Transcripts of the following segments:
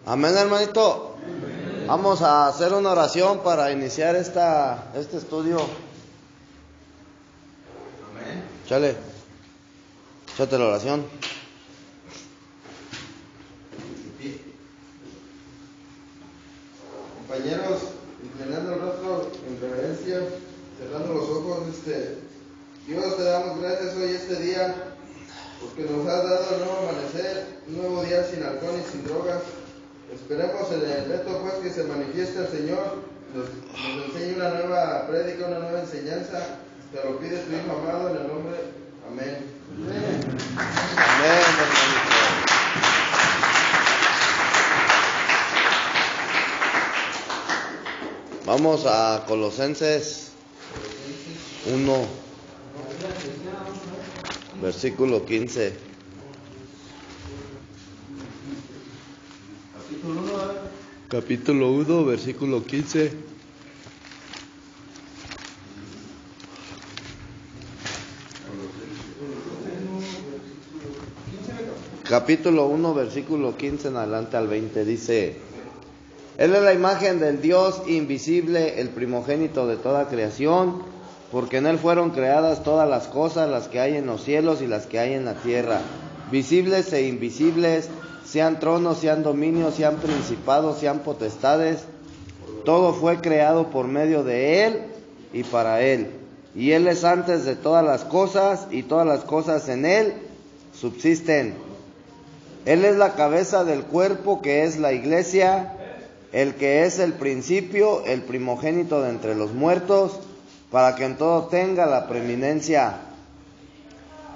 Amén, hermanito. Vamos a hacer una oración para iniciar este estudio. Amén. Échate la oración. Compañeros, inclinando el rostro en reverencia, cerrando los ojos, Dios, te damos gracias hoy este día, porque nos has dado un nuevo amanecer, un nuevo día sin alcohol y sin drogas. Esperemos en el reto pues que se manifieste el Señor, nos enseñe una nueva prédica, una nueva enseñanza. Te lo pide tu Hijo amado en el nombre. Amén. Amén, hermanito. Vamos a Colosenses 1, versículo 15. Capítulo 1, versículo 15. Capítulo 1, versículo 15 en adelante al 20 dice: Él es la imagen del Dios invisible, el primogénito de toda creación, porque en Él fueron creadas todas las cosas, las que hay en los cielos y las que hay en la tierra, visibles e invisibles, sean tronos, sean dominios, sean principados, sean potestades. Todo fue creado por medio de Él y para Él. Y Él es antes de todas las cosas, y todas las cosas en Él subsisten. Él es la cabeza del cuerpo, que es la iglesia, el que es el principio, el primogénito de entre los muertos, para que en todo tenga la preeminencia.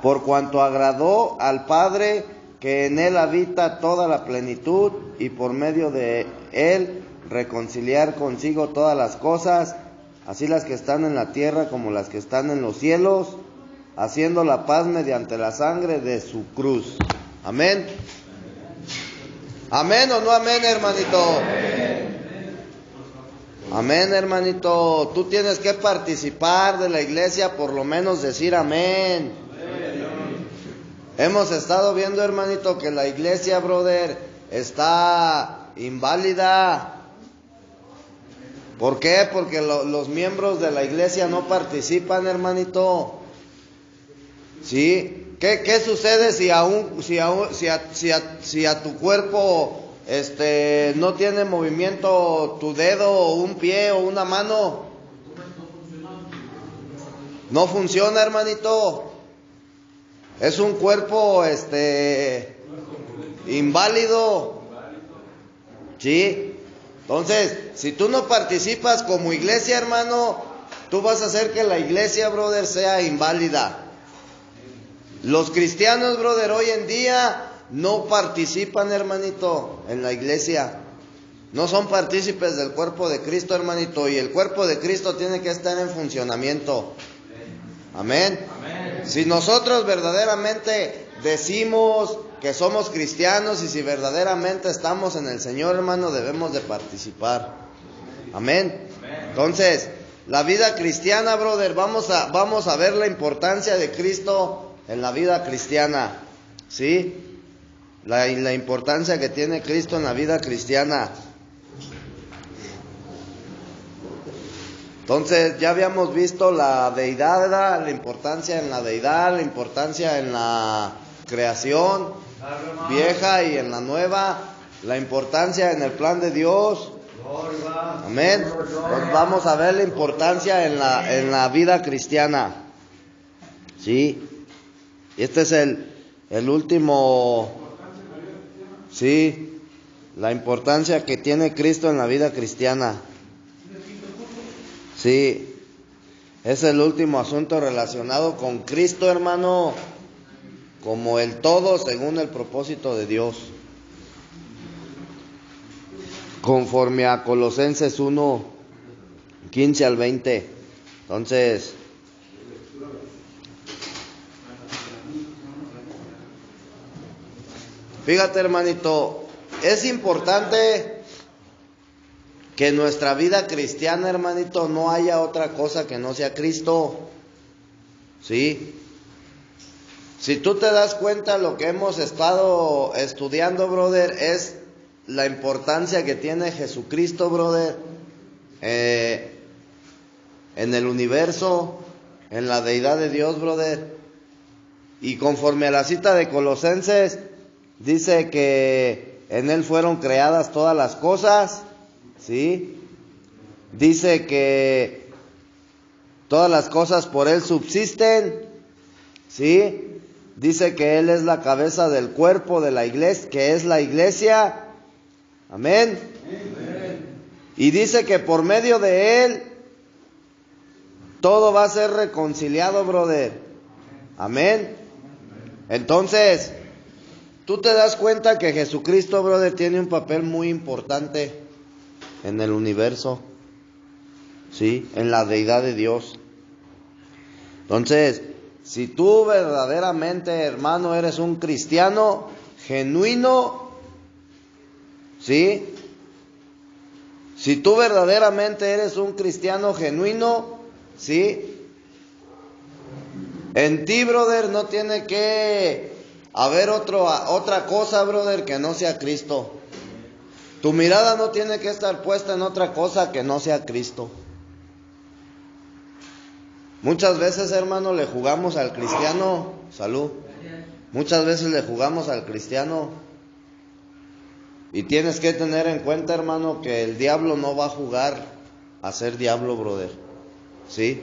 Por cuanto agradó al Padre que en Él habita toda la plenitud, y por medio de Él reconciliar consigo todas las cosas, así las que están en la tierra como las que están en los cielos, haciendo la paz mediante la sangre de su cruz. Amén. ¿Amén o no amén, hermanito? Amén, hermanito. Tú tienes que participar de la iglesia, por lo menos decir amén. Hemos estado viendo, hermanito, que la iglesia, brother, está inválida. ¿Por qué? Porque los miembros de la iglesia no participan, hermanito. ¿Sí? ¿Qué sucede si a tu cuerpo no tiene movimiento tu dedo o un pie o una mano? No funciona, hermanito. Es un cuerpo inválido. ¿Sí? Entonces, si tú no participas como iglesia, hermano, tú vas a hacer que la iglesia, brother, sea inválida. Los cristianos, brother, hoy en día no participan, hermanito, en la iglesia. No son partícipes del cuerpo de Cristo, hermanito, y el cuerpo de Cristo tiene que estar en funcionamiento. Amén. Amén. Si nosotros verdaderamente decimos que somos cristianos y si verdaderamente estamos en el Señor, hermano, debemos de participar. Amén. Amén. Entonces, la vida cristiana, brother, vamos a ver la importancia de Cristo en la vida cristiana, ¿sí? La importancia que tiene Cristo en la vida cristiana. Entonces, ya habíamos visto la deidad, ¿verdad? La importancia en la deidad, la importancia en la creación vieja y en la nueva, la importancia en el plan de Dios. Amén. Pues vamos a ver la importancia en la vida cristiana, ¿sí? Este es el último, sí, la importancia que tiene Cristo en la vida cristiana. Sí, es el último asunto relacionado con Cristo, hermano, como el todo según el propósito de Dios. Conforme a Colosenses 1, 15 al 20. Entonces, fíjate, hermanito, es importante que en nuestra vida cristiana, hermanito, no haya otra cosa que no sea Cristo. ¿Sí? Si tú te das cuenta, lo que hemos estado estudiando, brother, es la importancia que tiene Jesucristo, brother, en el universo, en la deidad de Dios, brother. Y conforme a la cita de Colosenses, dice que en Él fueron creadas todas las cosas, ¿sí? Dice que todas las cosas por Él subsisten, ¿sí? Dice que Él es la cabeza del cuerpo de la iglesia, que es la iglesia. Amén. Y dice que por medio de Él todo va a ser reconciliado, brother. Amén. Entonces, tú te das cuenta que Jesucristo, brother, tiene un papel muy importante en el universo, ¿sí? En la deidad de Dios. Entonces, si tú verdaderamente, hermano, eres un cristiano genuino, ¿sí? Si tú verdaderamente eres un cristiano genuino, ¿sí? En ti, brother, no tiene que haber otra cosa, brother, que no sea Cristo. Tu mirada no tiene que estar puesta en otra cosa que no sea Cristo. Muchas veces, hermano, le jugamos al cristiano, salud. Muchas veces le jugamos al cristiano. Y tienes que tener en cuenta, hermano, que el diablo no va a jugar a ser diablo, brother. ¿Sí?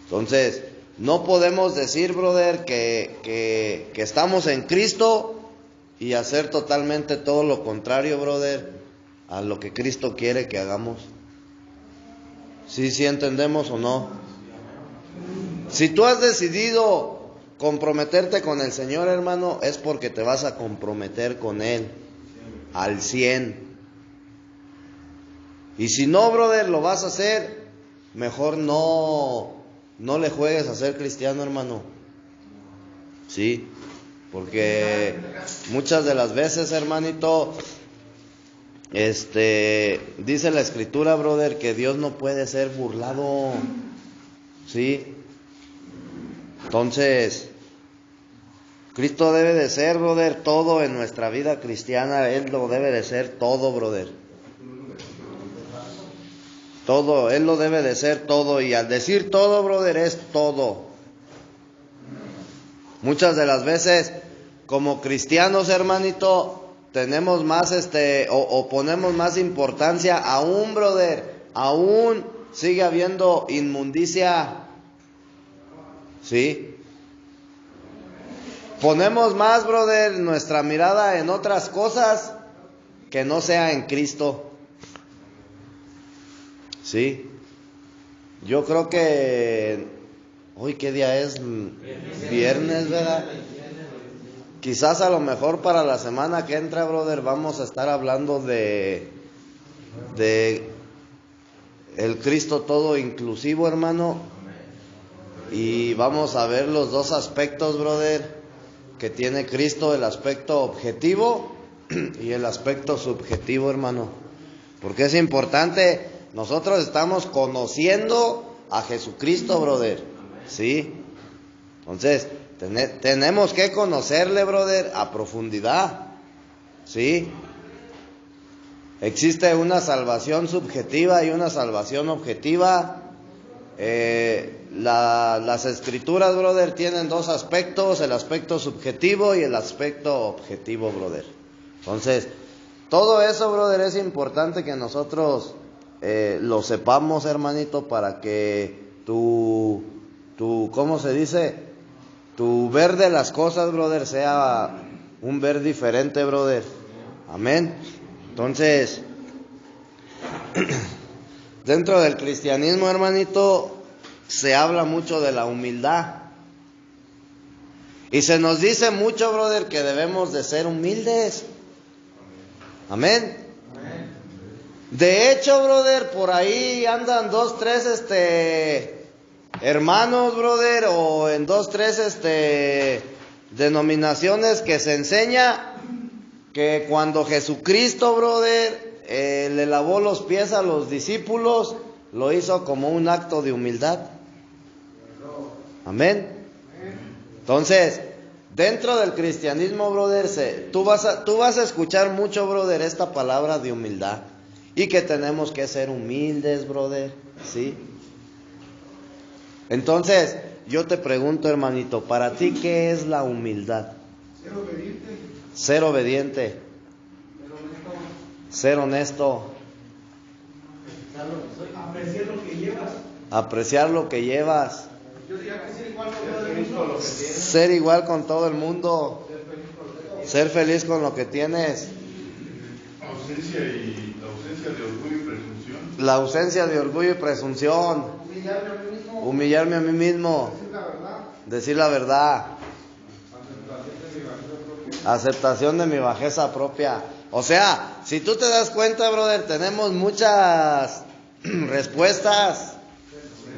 Entonces, no podemos decir, brother, que estamos en Cristo y hacer totalmente todo lo contrario, brother, a lo que Cristo quiere que hagamos. ¿Sí entendemos o no? Si tú has decidido comprometerte con el Señor, hermano, es porque te vas a comprometer con Él al 100. Y si no, brother, lo vas a hacer, mejor no le juegues a ser cristiano, hermano. Sí, porque muchas de las veces, hermanito, dice la Escritura, brother, que Dios no puede ser burlado. Sí. Entonces, Cristo debe de ser, brother, todo en nuestra vida cristiana. Él lo debe de ser todo, brother. Todo, Él lo debe de ser todo. Y al decir todo, brother, es todo. Muchas de las veces, como cristianos, hermanito, tenemos más, o ponemos más importancia aún, brother. Aún sigue habiendo inmundicia. ¿Sí? Ponemos más, brother, nuestra mirada en otras cosas que no sea en Cristo. ¿Sí? Yo creo que hoy, ¿qué día es? Viernes, ¿verdad? Quizás a lo mejor para la semana que entra, brother, vamos a estar hablando de el Cristo todo inclusivo, hermano. Y vamos a ver los dos aspectos, brother, que tiene Cristo: el aspecto objetivo y el aspecto subjetivo, hermano. Porque es importante, nosotros estamos conociendo a Jesucristo, brother. ¿Sí? Entonces, tenemos que conocerle, brother, a profundidad. ¿Sí? Existe una salvación subjetiva y una salvación objetiva. Las escrituras, brother, tienen dos aspectos: el aspecto subjetivo y el aspecto objetivo, brother. Entonces, todo eso, brother, es importante que nosotros lo sepamos, hermanito, para que tu ¿cómo se dice? Tu ver de las cosas, brother, sea un ver diferente, brother. Amén. Entonces, dentro del cristianismo, hermanito, se habla mucho de la humildad. Y se nos dice mucho, brother, que debemos de ser humildes. Amén. De hecho, brother, por ahí andan 2, 3 hermanos, brother, o en 2, 3 denominaciones que se enseña que cuando Jesucristo, brother, le lavó los pies a los discípulos, lo hizo como un acto de humildad. Amén. Entonces, Dentro del cristianismo, brother, tú vas a escuchar mucho, brother, esta palabra de humildad. Y que tenemos que ser humildes, brother, ¿sí? Entonces, yo te pregunto, hermanito, para ti, ¿qué es la humildad? Ser obediente. Ser obediente. Ser honesto. Apreciar lo que llevas. Apreciar lo que llevas. Yo diría que ser igual con todo el mundo. Ser igual con todo el mundo. Ser feliz con lo que tienes. La ausencia de orgullo y presunción. La ausencia de orgullo y presunción. Humillarme a mí mismo. Humillarme a mí mismo. Decir la verdad. Decir la verdad. Aceptación de mi bajeza propia. O sea, si tú te das cuenta, brother, tenemos muchas respuestas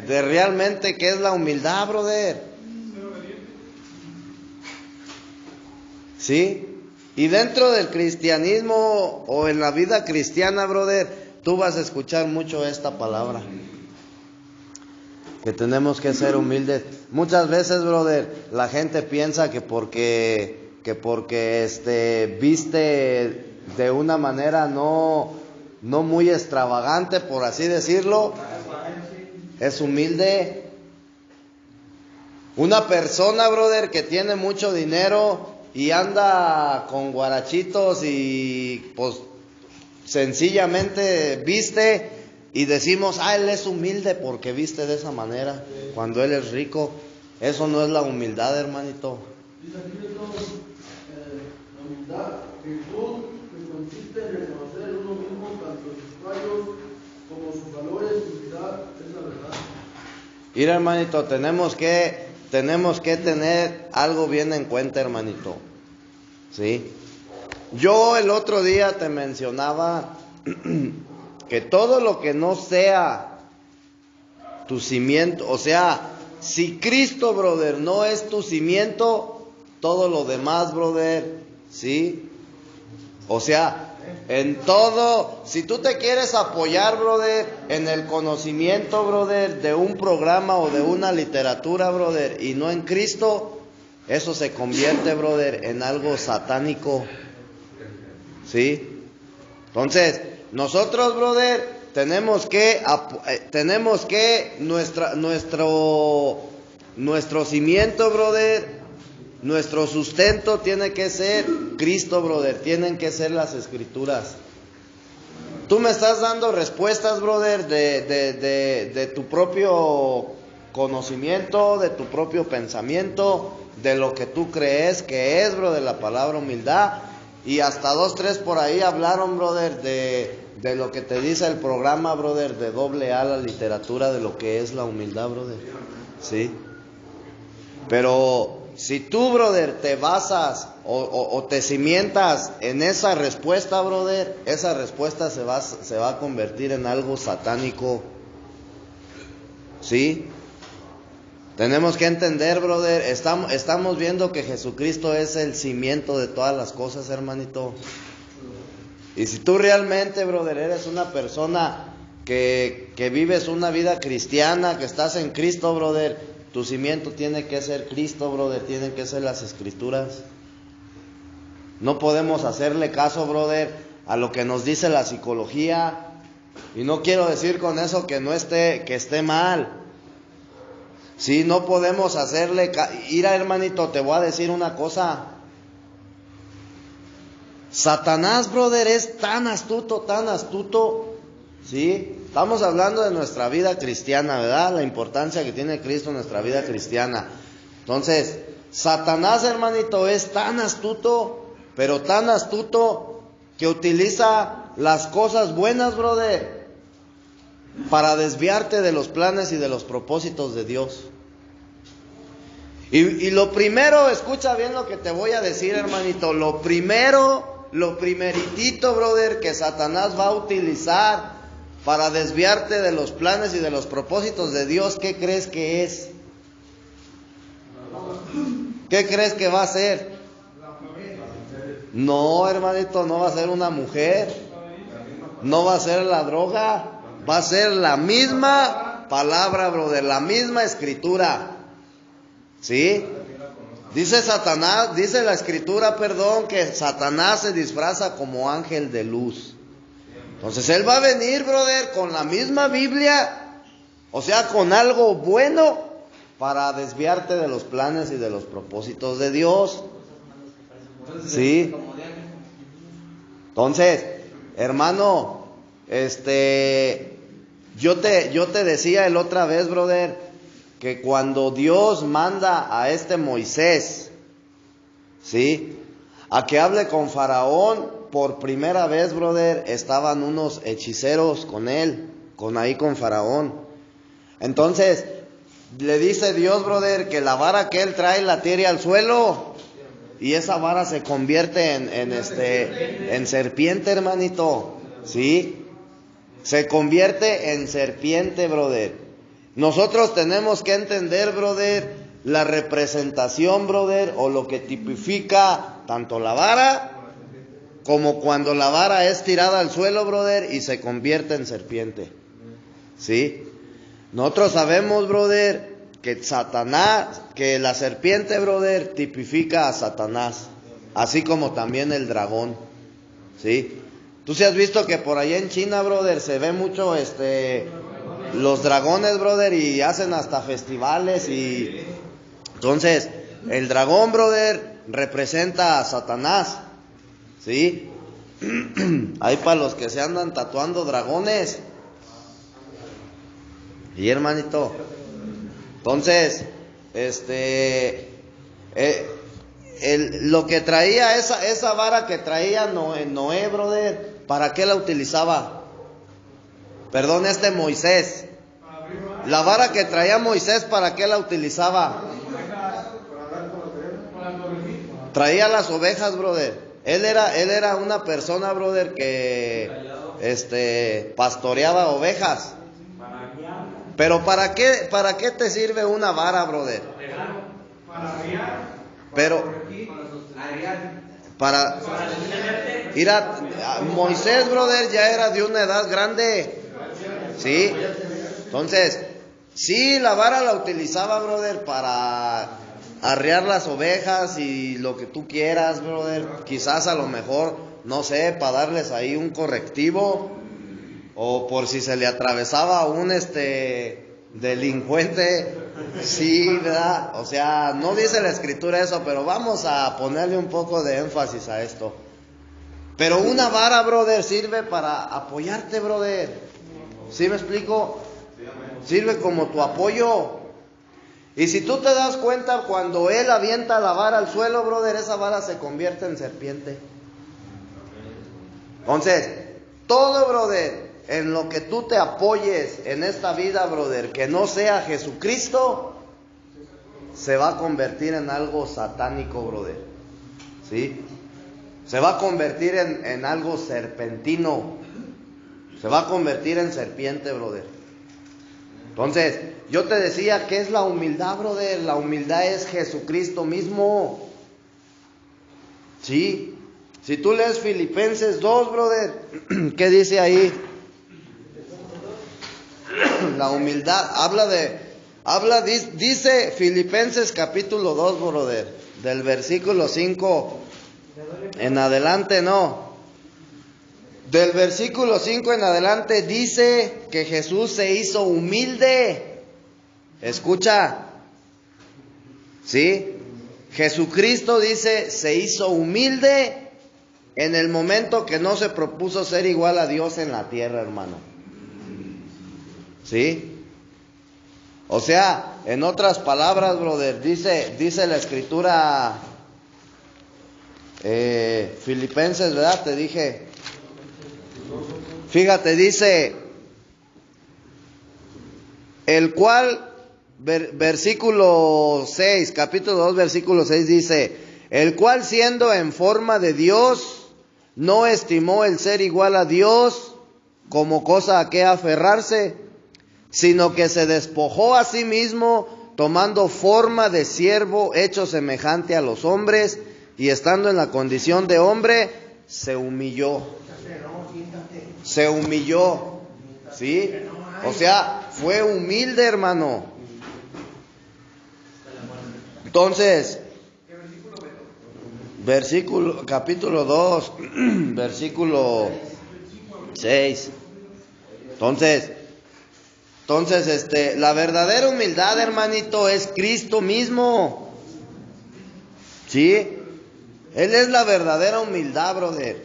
de realmente qué es la humildad, brother. ¿Sí? Y dentro del cristianismo o en la vida cristiana, brother, tú vas a escuchar mucho esta palabra. Que tenemos que ser humildes. Muchas veces, brother, la gente piensa que porque viste de una manera no muy extravagante, por así decirlo, es humilde. Una persona, brother, que tiene mucho dinero y anda con guarachitos y pues sencillamente viste y decimos, él es humilde porque viste de esa manera, cuando él es rico. Eso no es la humildad, hermanito. La humildad, virtud que consiste en reconocer uno mismo tanto sus fallos como sus valores, humildad es la verdad. Mira, hermanito, tenemos que tener algo bien en cuenta, hermanito. ¿Sí? Yo el otro día te mencionaba que todo lo que no sea tu cimiento, o sea, si Cristo, brother, no es tu cimiento, todo lo demás, brother, ¿sí? O sea, en todo, si tú te quieres apoyar, brother, en el conocimiento, brother, de un programa o de una literatura, brother, y no en Cristo, eso se convierte, brother, en algo satánico, ¿sí? Entonces, nosotros, brother, tenemos que nuestro cimiento, brother, nuestro sustento tiene que ser Cristo, brother, tienen que ser las Escrituras. Tú me estás dando respuestas, brother, de tu propio conocimiento, de tu propio pensamiento, de lo que tú crees que es, brother, la palabra humildad. Y hasta 2, 3 por ahí hablaron, brother, de lo que te dice el programa, brother, de AA, la literatura de lo que es la humildad, brother. ¿Sí? Pero si tú, brother, te basas o te cimientas en esa respuesta, brother, esa respuesta se va a convertir en algo satánico. ¿Sí? Tenemos que entender, brother, estamos viendo que Jesucristo es el cimiento de todas las cosas, hermanito. Y si tú realmente, brother, eres una persona que vives una vida cristiana, que estás en Cristo, brother, tu cimiento tiene que ser Cristo, brother, tienen que ser las Escrituras. No podemos hacerle caso, brother, a lo que nos dice la psicología. Y no quiero decir con eso que esté mal. Sí, no podemos hacerle Mira, hermanito, te voy a decir una cosa. Satanás, brother, es tan astuto, ¿sí? Estamos hablando de nuestra vida cristiana, ¿verdad? La importancia que tiene Cristo en nuestra vida cristiana. Entonces, Satanás, hermanito, es tan astuto, pero tan astuto que utiliza las cosas buenas, brother, para desviarte de los planes y de los propósitos de Dios. Y lo primero, escucha bien lo que te voy a decir, hermanito. Lo primeritito, brother, que Satanás va a utilizar para desviarte de los planes y de los propósitos de Dios, ¿qué crees que es? ¿Qué crees que va a ser? No, hermanito, no va a ser una mujer. No va a ser la droga. Va a ser la misma palabra, brother, la misma escritura. ¿Sí? Dice Satanás, dice la escritura, perdón, que Satanás se disfraza como ángel de luz. Entonces él va a venir, brother, con la misma Biblia, o sea, con algo bueno para desviarte de los planes y de los propósitos de Dios. ¿Sí? Entonces, hermano, yo te decía el otra vez, brother, que cuando Dios manda a Moisés, ¿sí?, a que hable con Faraón, por primera vez, brother, estaban unos hechiceros con él, con Faraón. Entonces, le dice Dios, brother, que la vara que él trae la tire al suelo, y esa vara se convierte en serpiente, hermanito, ¿sí? Se convierte en serpiente, brother. Nosotros tenemos que entender, brother, la representación, brother, o lo que tipifica tanto la vara como cuando la vara es tirada al suelo, brother, y se convierte en serpiente. ¿Sí? Nosotros sabemos, brother, que la serpiente, brother, tipifica a Satanás, así como también el dragón. ¿Sí? Tú sí has visto que por allá en China, brother, se ve mucho los dragones, brother, y hacen hasta festivales. Y entonces el dragón, brother, representa a Satanás, ¿sí? Hay para los que se andan tatuando dragones. Y hermanito, entonces lo que traía esa vara que traía Noé, brother, ¿para qué la utilizaba? Perdón, Moisés. La vara que traía Moisés, ¿para qué la utilizaba? Traía las ovejas, brother. Él era una persona, brother, que pastoreaba ovejas. Pero ¿para qué te sirve una vara, brother? Pero Moisés, brother, ya era de una edad grande. ¿Sí? Entonces, sí, la vara la utilizaba, brother, para arrear las ovejas y lo que tú quieras, brother. Quizás a lo mejor, no sé, para darles ahí un correctivo, o por si se le atravesaba un delincuente. Sí, ¿verdad? O sea, no dice la escritura eso, pero vamos a ponerle un poco de énfasis a esto. Pero una vara, brother, sirve para apoyarte, brother. ¿Sí me explico? Sirve como tu apoyo. Y si tú te das cuenta, cuando él avienta la vara al suelo, brother, esa vara se convierte en serpiente. Entonces, todo, brother, en lo que tú te apoyes en esta vida, brother, que no sea Jesucristo, se va a convertir en algo satánico, brother. ¿Sí? Se va a convertir en algo serpentino. Se va a convertir en serpiente, brother. Entonces, yo te decía, ¿qué es la humildad, brother? La humildad es Jesucristo mismo. ¿Sí? Si tú lees Filipenses 2, brother, ¿qué dice ahí? La humildad, dice Filipenses capítulo 2, brother, del versículo 5 en adelante, no. Del versículo 5 en adelante dice que Jesús se hizo humilde. Escucha. ¿Sí? Jesucristo dice, se hizo humilde en el momento que no se propuso ser igual a Dios en la tierra, hermano. ¿Sí? O sea, en otras palabras, brother, dice la escritura, Filipenses, ¿verdad? Te dije. Fíjate, dice, el cual, versículo 6, capítulo 2, versículo 6 dice, el cual siendo en forma de Dios, no estimó el ser igual a Dios como cosa a que aferrarse, sino que se despojó a sí mismo, tomando forma de siervo, hecho semejante a los hombres, y estando en la condición de hombre, se humilló. Se humilló, ¿sí? O sea, fue humilde, hermano. Entonces, capítulo 2, versículo 6. Entonces, la verdadera humildad, hermanito, es Cristo mismo. ¿Sí? Él es la verdadera humildad, brother.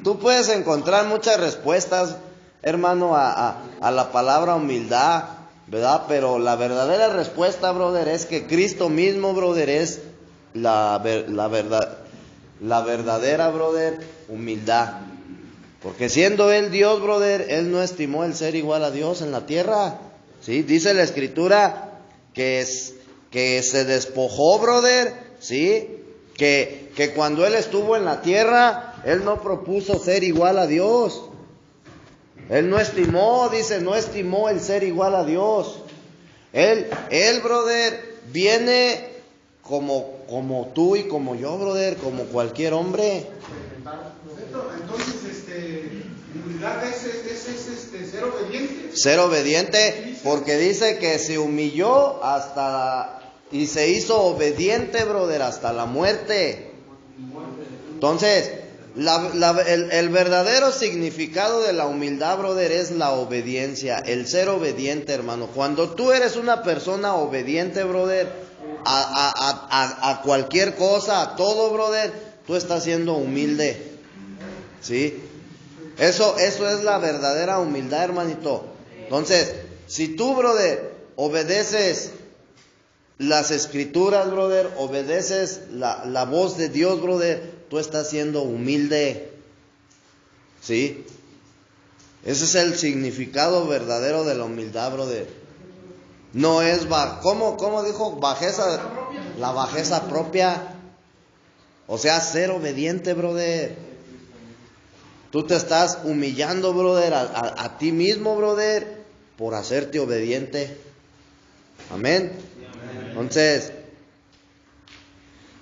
Tú puedes encontrar muchas respuestas, hermano, a la palabra humildad, ¿verdad? Pero la verdadera respuesta, brother, es que Cristo mismo, brother, es la verdadera, brother, humildad. Porque siendo Él Dios, brother, Él no estimó el ser igual a Dios en la tierra. ¿Sí? Dice la Escritura que se despojó, brother, ¿sí? Que cuando Él estuvo en la tierra, Él no propuso ser igual a Dios. Él no estimó, dice, no estimó el ser igual a Dios. Él, brother, viene como tú y como yo, brother, como cualquier hombre. Entonces, humildad es ser obediente. Ser obediente, porque dice que se humilló y se hizo obediente, brother, hasta la muerte. Entonces, el verdadero significado de la humildad, brother, es la obediencia, el ser obediente, hermano. Cuando tú eres una persona obediente, brother, a cualquier cosa, a todo, brother, tú estás siendo humilde. ¿Sí? Eso es la verdadera humildad, hermanito. Entonces, si tú, brother, obedeces las escrituras, brother, obedeces la voz de Dios, brother, tú estás siendo humilde. ¿Sí? Ese es el significado verdadero de la humildad, brother. No es, ¿cómo dijo? Bajeza, la bajeza propia. O sea, ser obediente, brother. Tú te estás humillando, brother, a ti mismo, brother, por hacerte obediente. Amén. Entonces,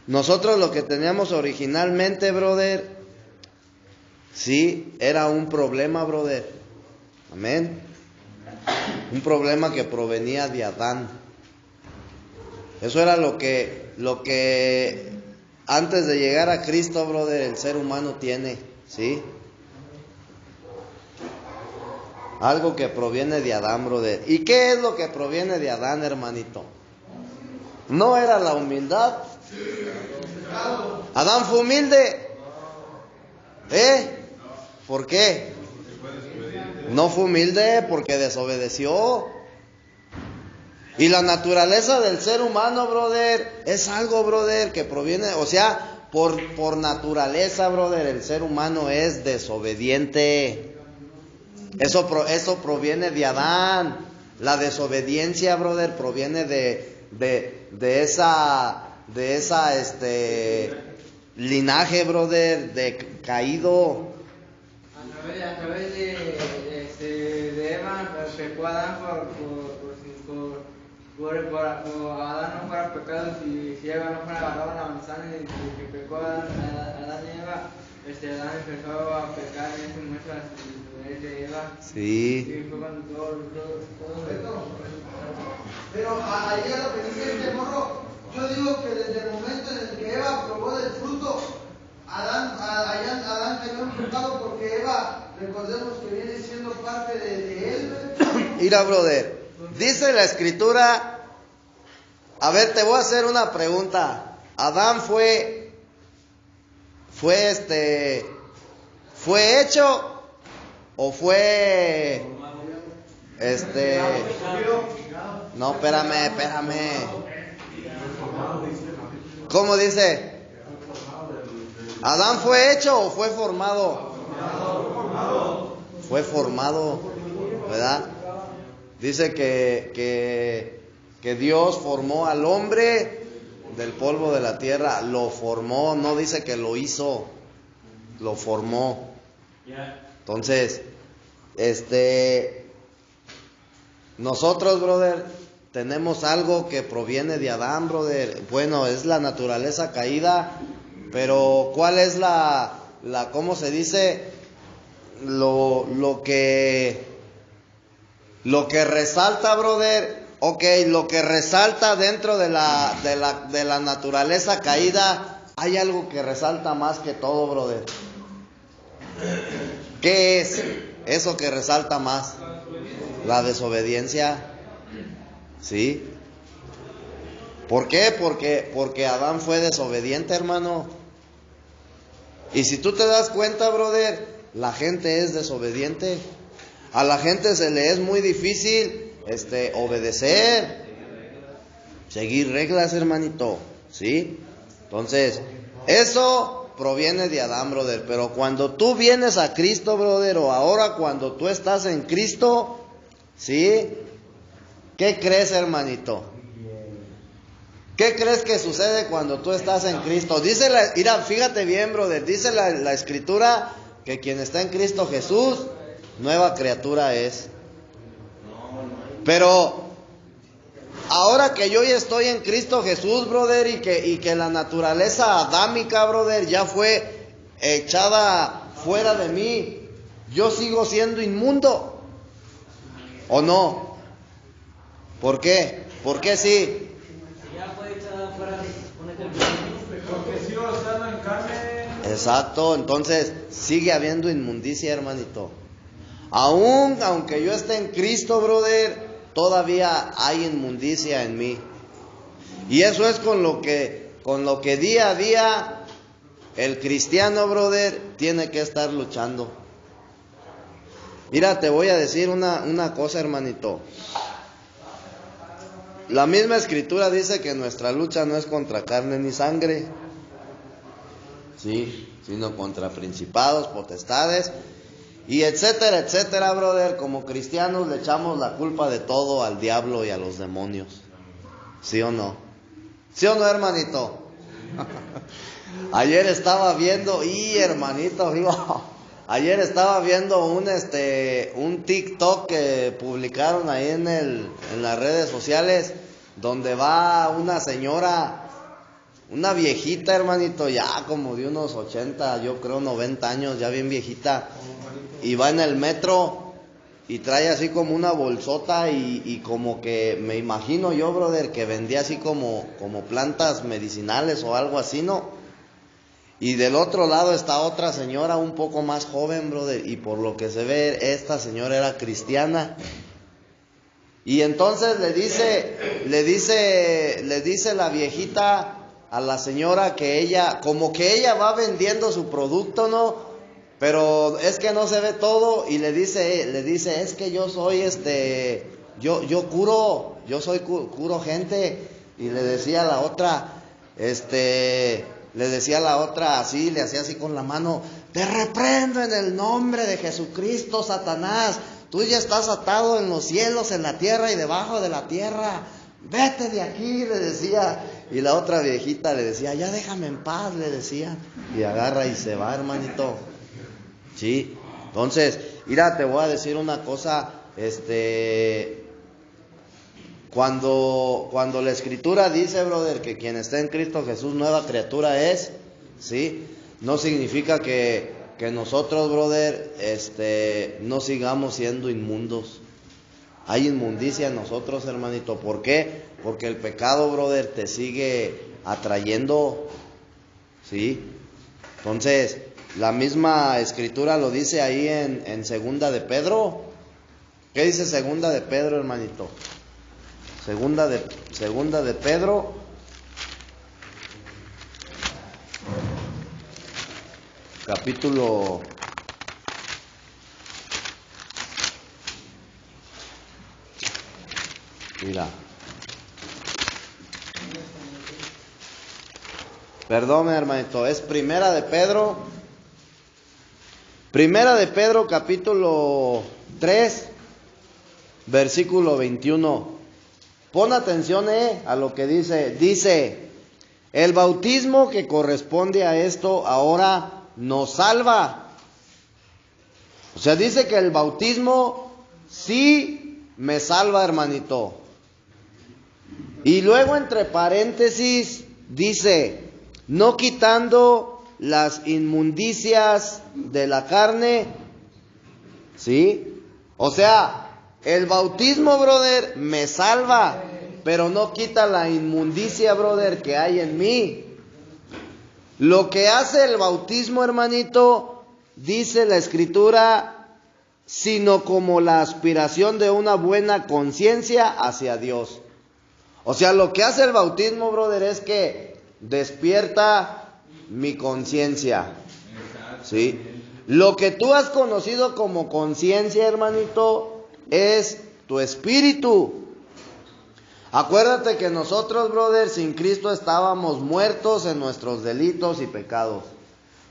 nosotros lo que teníamos originalmente, brother, sí, era un problema, brother. Amén. Un problema que provenía de Adán. Eso era lo que antes de llegar a Cristo, brother, el ser humano tiene, ¿sí? Algo que proviene de Adán, brother. ¿Y qué es lo que proviene de Adán, hermanito? ¿No era la humildad? ¿Adán fue humilde? ¿Por qué? No fue humilde porque desobedeció. Y la naturaleza del ser humano, brother, es algo, brother, que proviene, o sea, por naturaleza, brother, el ser humano es desobediente. Eso proviene de Adán. La desobediencia, brother, proviene de esa linaje, brother, de caído. A través de Eva pecó Adán por Adán no fuera pecado si Eva no fuera agarrado la manzana y que pecó Adán y Eva, Adán empezó a pecar en ese momento de Eva. Sí. Y fue cuando todo. Pero ahí a lo que dice este morro, yo digo que desde el momento en el que Eva probó del fruto, Adán cayó en pecado porque Eva, recordemos que viene siendo parte de él. Mira, brother, dice la Escritura, a ver, te voy a hacer una pregunta. ¿Adán fue hecho o fue no, espérame. ¿Cómo dice? ¿Adán fue hecho o fue formado? Fue formado, ¿verdad? Dice que Dios formó al hombre del polvo de la tierra, lo formó, no dice que lo hizo, lo formó. Entonces, nosotros, brother, tenemos algo que proviene de Adán, brother. Bueno, es la naturaleza caída, pero ¿cuál es cómo se dice? Lo que resalta, brother. Ok, lo que resalta dentro de la naturaleza caída, hay algo que resalta más que todo, brother. ¿Qué es eso que resalta más? La desobediencia. ¿Sí? ¿Por qué? Porque Adán fue desobediente, hermano. Y si tú te das cuenta, brother, la gente es desobediente. A la gente se le es muy difícil obedecer, seguir reglas, hermanito. ¿Sí? Entonces, eso proviene de Adán, brother. Pero cuando tú vienes a Cristo, brother, o ahora cuando tú estás en Cristo, ¿sí? ¿Qué crees, hermanito? ¿Qué crees que sucede cuando tú estás en Cristo? Mira, fíjate bien, brother, dice la Escritura que quien está en Cristo Jesús, nueva criatura es. Pero ahora que yo ya estoy en Cristo Jesús, brother, y que la naturaleza adámica, brother, ya fue echada fuera de mí, yo sigo siendo inmundo, ¿o no? ¿Por qué? ¿Por qué sí? Porque sigo estando en carne. Exacto, entonces sigue habiendo inmundicia, hermanito. Aunque yo esté en Cristo, brother, todavía hay inmundicia en mí. Y eso es con lo que día a día el cristiano, brother, tiene que estar luchando. Mira, te voy a decir una cosa, hermanito. La misma Escritura dice que nuestra lucha no es contra carne ni sangre, sí, sino contra principados, potestades, y etcétera, etcétera, brother. Como cristianos le echamos la culpa de todo al diablo y a los demonios. ¿Sí o no? ¿Sí o no, hermanito? Ayer estaba viendo, hermanito, digo, ayer estaba viendo un TikTok que publicaron ahí en las redes sociales, donde va una señora, una viejita, hermanito, ya como de unos 80, yo creo 90 años, ya bien viejita, y va en el metro y trae así como una bolsota y como que me imagino yo, brother, que vendía así como plantas medicinales o algo así, ¿no? Y del otro lado está otra señora un poco más joven, brother, y por lo que se ve, esta señora era cristiana. Y entonces le dice la viejita a la señora que ella, como que ella va vendiendo su producto, ¿no? Pero es que no se ve todo, y le dice, es que yo soy yo curo, curo gente. Y le decía a la otra, así, le hacía así con la mano, te reprendo en el nombre de Jesucristo, Satanás, tú ya estás atado en los cielos, en la tierra y debajo de la tierra, vete de aquí, le decía. Y la otra viejita le decía, ya déjame en paz, le decía, y agarra y se va, hermanito. Sí, entonces, mira, te voy a decir una cosa, Cuando la Escritura dice, brother, que quien está en Cristo Jesús nueva criatura es, ¿sí? No significa que nosotros, brother, no sigamos siendo inmundos. Hay inmundicia en nosotros, hermanito. ¿Por qué? Porque el pecado, brother, te sigue atrayendo, ¿sí? Entonces, la misma Escritura lo dice ahí en Segunda de Pedro. ¿Qué dice Segunda de Pedro, hermanito? Segunda de Pedro, capítulo 'Perdón, hermanito, es Primera de Pedro, capítulo 3, versículo 21. Pon atención a lo que dice. Dice, el bautismo que corresponde a esto ahora nos salva. O sea, dice que el bautismo sí me salva, hermanito. Y luego entre paréntesis dice, no quitando las inmundicias de la carne, ¿sí? O sea, el bautismo, brother, me salva, pero no quita la inmundicia, brother, que hay en mí. Lo que hace el bautismo, hermanito, dice la Escritura, sino como la aspiración de una buena conciencia hacia Dios. O sea, lo que hace el bautismo, brother, es que despierta mi conciencia. ¿Sí? Lo que tú has conocido como conciencia, hermanito, es tu espíritu. Acuérdate que nosotros, brother, sin Cristo estábamos muertos en nuestros delitos y pecados.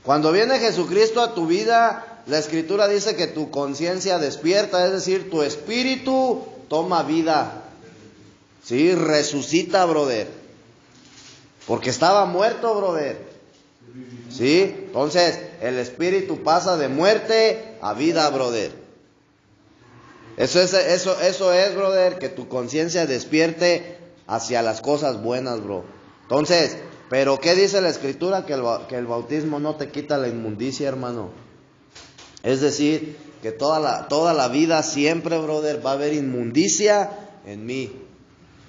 Cuando viene Jesucristo a tu vida, la Escritura dice que tu conciencia despierta, es decir, tu espíritu toma vida. ¿Sí? Resucita, brother. Porque estaba muerto, brother. ¿Sí? Entonces, el espíritu pasa de muerte a vida, brother. Eso es, brother, que tu conciencia despierte hacia las cosas buenas, bro. Entonces, ¿pero qué dice la Escritura? Que el bautismo no te quita la inmundicia, hermano. Es decir, que toda la vida siempre, brother, va a haber inmundicia en mí.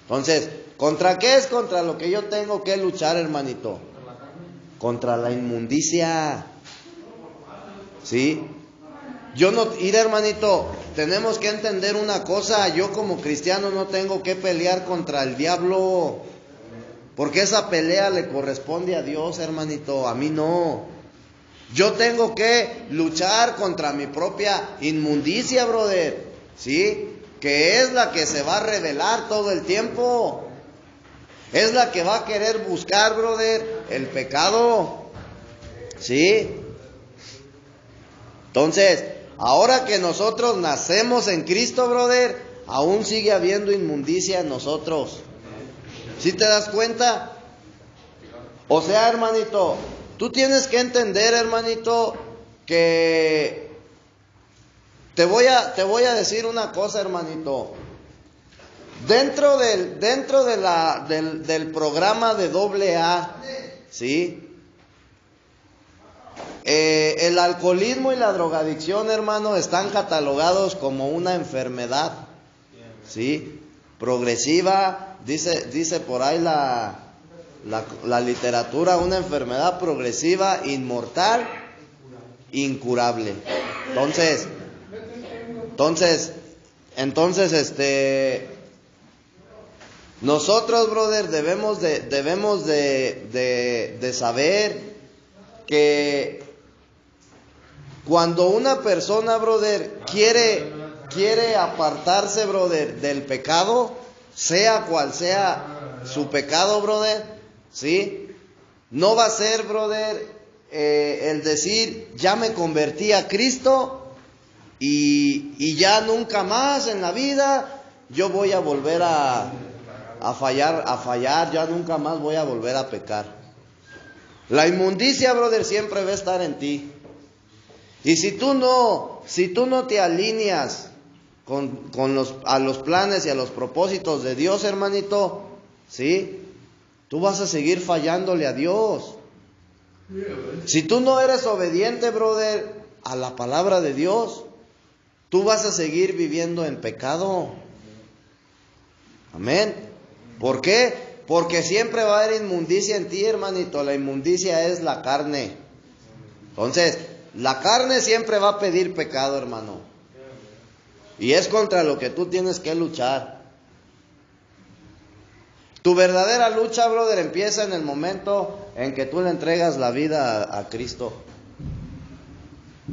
Entonces, ¿contra qué es? Contra lo que yo tengo que luchar, hermanito. Contra la inmundicia. ¿Sí? Mira, hermanito, tenemos que entender una cosa. Yo como cristiano no tengo que pelear contra el diablo, porque esa pelea le corresponde a Dios, hermanito, a mí no. Yo tengo que luchar contra mi propia inmundicia, brother, ¿sí? Que es la que se va a revelar todo el tiempo. Es la que va a querer buscar, brother, el pecado, ¿sí? Entonces, ahora que nosotros nacemos en Cristo, brother, aún sigue habiendo inmundicia en nosotros. ¿Sí te das cuenta? O sea, hermanito, tú tienes que entender, hermanito, que te voy a decir una cosa, hermanito. Dentro del programa de AA, ¿sí? El alcoholismo y la drogadicción, hermano, están catalogados como una enfermedad, ¿sí? Progresiva, dice por ahí la literatura, una enfermedad progresiva, inmortal, incurable. Entonces, nosotros, brother, debemos de saber que cuando una persona, brother, quiere apartarse, brother, del pecado, sea cual sea su pecado, brother, ¿sí? No va a ser, brother, el decir, ya me convertí a Cristo y ya nunca más en la vida yo voy a volver a fallar, ya nunca más voy a volver a pecar. La inmundicia, brother, siempre va a estar en ti. Y si tú no te alineas a los planes y a los propósitos de Dios, hermanito, ¿sí? Tú vas a seguir fallándole a Dios. Si tú no eres obediente, brother, a la palabra de Dios, tú vas a seguir viviendo en pecado. Amén. ¿Por qué? Porque siempre va a haber inmundicia en ti, hermanito. La inmundicia es la carne. Entonces, la carne siempre va a pedir pecado, hermano. Y es contra lo que tú tienes que luchar. Tu verdadera lucha, brother, empieza en el momento en que tú le entregas la vida a Cristo.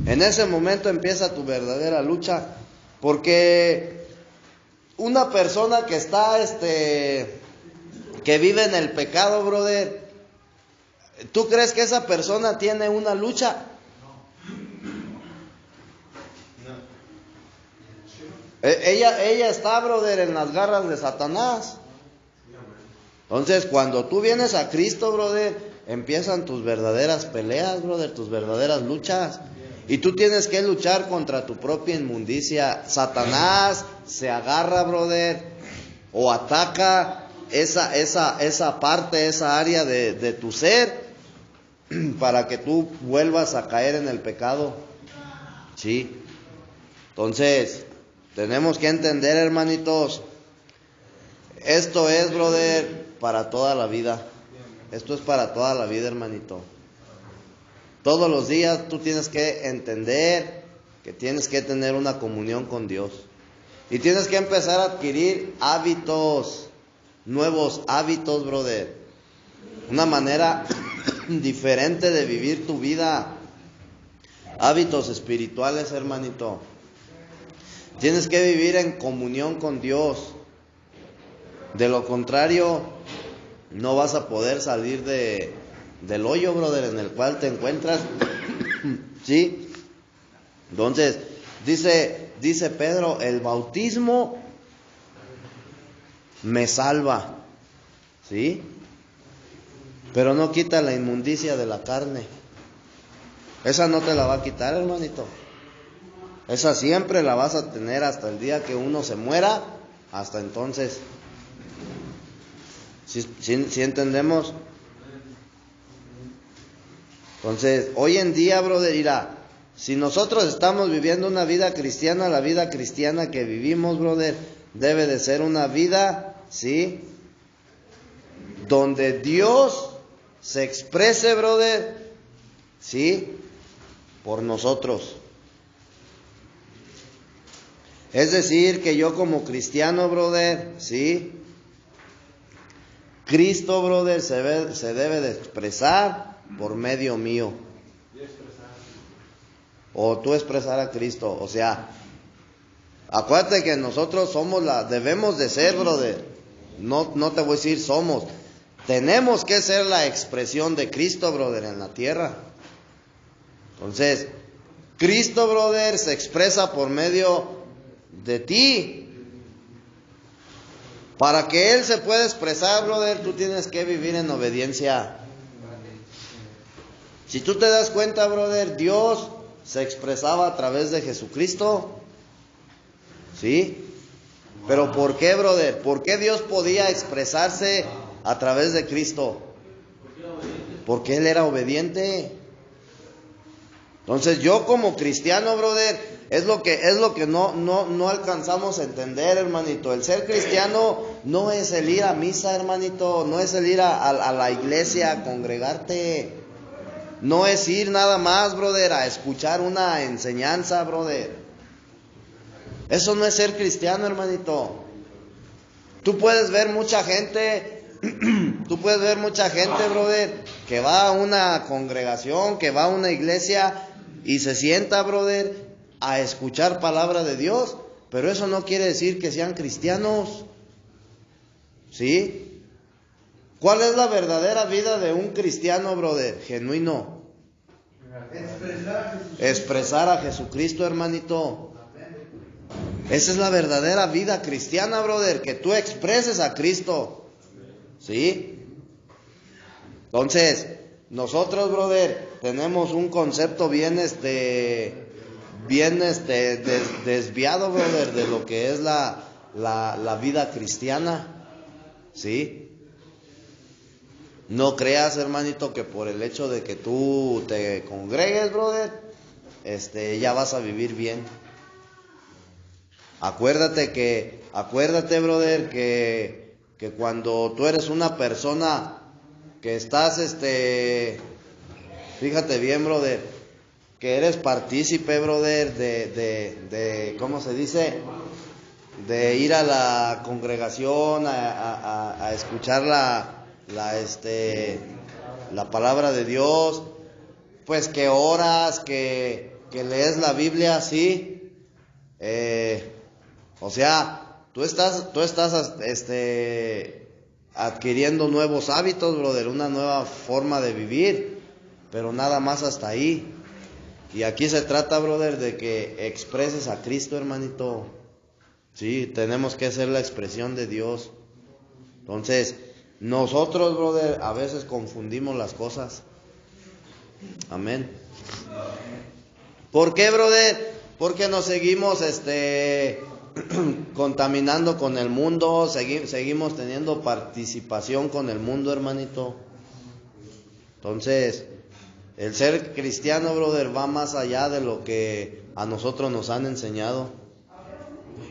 En ese momento empieza tu verdadera lucha. Porque una persona que está, que vive en el pecado, brother, ¿tú crees que esa persona tiene una lucha? Ella está, brother, en las garras de Satanás. Entonces, cuando tú vienes a Cristo, brother, empiezan tus verdaderas peleas, brother, tus verdaderas luchas. Y tú tienes que luchar contra tu propia inmundicia. Satanás se agarra, brother, o ataca esa parte, esa área de tu ser, para que tú vuelvas a caer en el pecado. Sí. Entonces, tenemos que entender, hermanitos, esto es, brother, para toda la vida. Esto es para toda la vida, hermanito. Todos los días tú tienes que entender que tienes que tener una comunión con Dios. Y tienes que empezar a adquirir hábitos, nuevos hábitos, brother. Una manera diferente de vivir tu vida. Hábitos espirituales, hermanito. Tienes que vivir en comunión con Dios. De lo contrario, no vas a poder salir del hoyo, brother, en el cual te encuentras. ¿Sí? Entonces, dice Pedro, el bautismo me salva. ¿Sí? Pero no quita la inmundicia de la carne. Esa no te la va a quitar, hermanito. Esa siempre la vas a tener hasta el día que uno se muera. Hasta entonces. ¿Sí entendemos? Entonces, hoy en día, brother, mira, si nosotros estamos viviendo una vida cristiana, la vida cristiana que vivimos, brother, debe de ser una vida, ¿sí?, donde Dios se exprese, brother, ¿sí?, por nosotros. Es decir, que yo como cristiano, brother, ¿sí?, Cristo, brother, se debe de expresar por medio mío. O tú expresar a Cristo. O sea, acuérdate que nosotros debemos de ser, brother. No te voy a decir somos. Tenemos que ser la expresión de Cristo, brother, en la tierra. Entonces, Cristo, brother, se expresa por medio de ti. Para que Él se pueda expresar, brother, tú tienes que vivir en obediencia. Si tú te das cuenta, brother, Dios se expresaba a través de Jesucristo. ¿Sí? Pero ¿por qué, brother? ¿Por qué Dios podía expresarse a través de Cristo? Porque Él era obediente. Entonces yo como cristiano, brother, es lo que no alcanzamos a entender, hermanito. El ser cristiano no es el ir a misa, hermanito. No es el ir a la iglesia a congregarte. No es ir nada más, brother, a escuchar una enseñanza, brother. Eso no es ser cristiano, hermanito. Tú puedes ver mucha gente, brother, que va a una congregación, que va a una iglesia y se sienta, brother, a escuchar palabra de Dios, pero eso no quiere decir que sean cristianos. ¿Sí? ¿Cuál es la verdadera vida de un cristiano, brother? Genuino. Expresar a Jesucristo, hermanito. Esa es la verdadera vida cristiana, brother, que tú expreses a Cristo. ¿Sí? Entonces, nosotros, brother, tenemos un concepto bien desviado, brother, de lo que es la vida cristiana. ¿Sí? No creas, hermanito, que por el hecho de que tú te congregues, brother, ya vas a vivir bien. Acuérdate, brother, que cuando tú eres una persona que estás, fíjate bien, brother, que eres partícipe, brother, de ¿cómo se dice?, de ir a la congregación a escuchar la palabra de Dios, pues que oras, que lees la Biblia, ¿sí? O sea, tú estás adquiriendo nuevos hábitos, brother, una nueva forma de vivir, pero nada más hasta ahí. Y aquí se trata, brother, de que expreses a Cristo, hermanito. Sí, tenemos que ser la expresión de Dios. Entonces, nosotros, brother, a veces confundimos las cosas. Amén. ¿Por qué, brother? Porque nos seguimos contaminando con el mundo, seguimos teniendo participación con el mundo, hermanito. Entonces, el ser cristiano, brother, va más allá de lo que a nosotros nos han enseñado.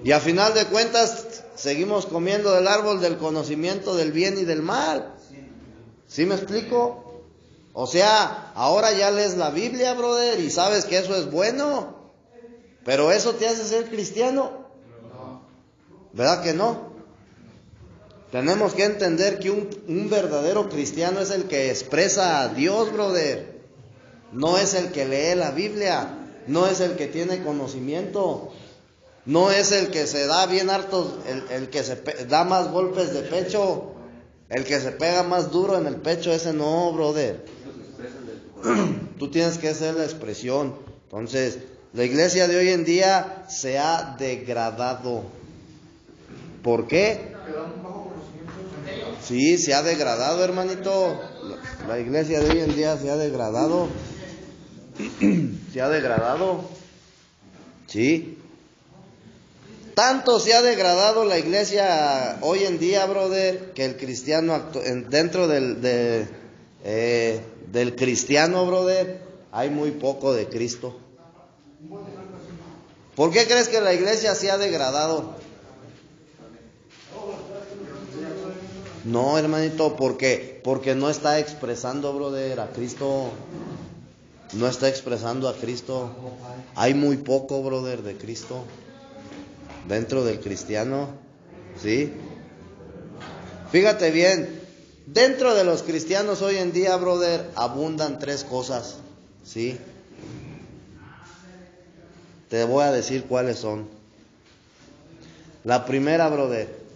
Y a final de cuentas, seguimos comiendo del árbol del conocimiento del bien y del mal. ¿Sí me explico? O sea, ahora ya lees la Biblia, brother, y sabes que eso es bueno. Pero ¿eso te hace ser cristiano? ¿Verdad que no? Tenemos que entender que un verdadero cristiano es el que expresa a Dios, brother. No es el que lee la Biblia, no es el que tiene conocimiento, no es el que se da bien hartos, el que se da más golpes de pecho, el que se pega más duro en el pecho, ese no, brother. Tú tienes que ser la expresión. Entonces, la iglesia de hoy en día se ha degradado. ¿Por qué? Sí, se ha degradado, hermanito. La iglesia de hoy en día se ha degradado. Se ha degradado. Sí. Tanto se ha degradado la iglesia hoy en día, brother, que el cristiano, dentro del cristiano, brother, hay muy poco de Cristo. ¿Por qué crees que la iglesia se ha degradado? No, hermanito, porque no está expresando, brother, a Cristo. No está expresando a Cristo. Hay muy poco, brother, de Cristo dentro del cristiano. ¿Sí? Fíjate bien, dentro de los cristianos hoy en día, brother, abundan tres cosas. ¿Sí? Te voy a decir cuáles son. La primera, brother,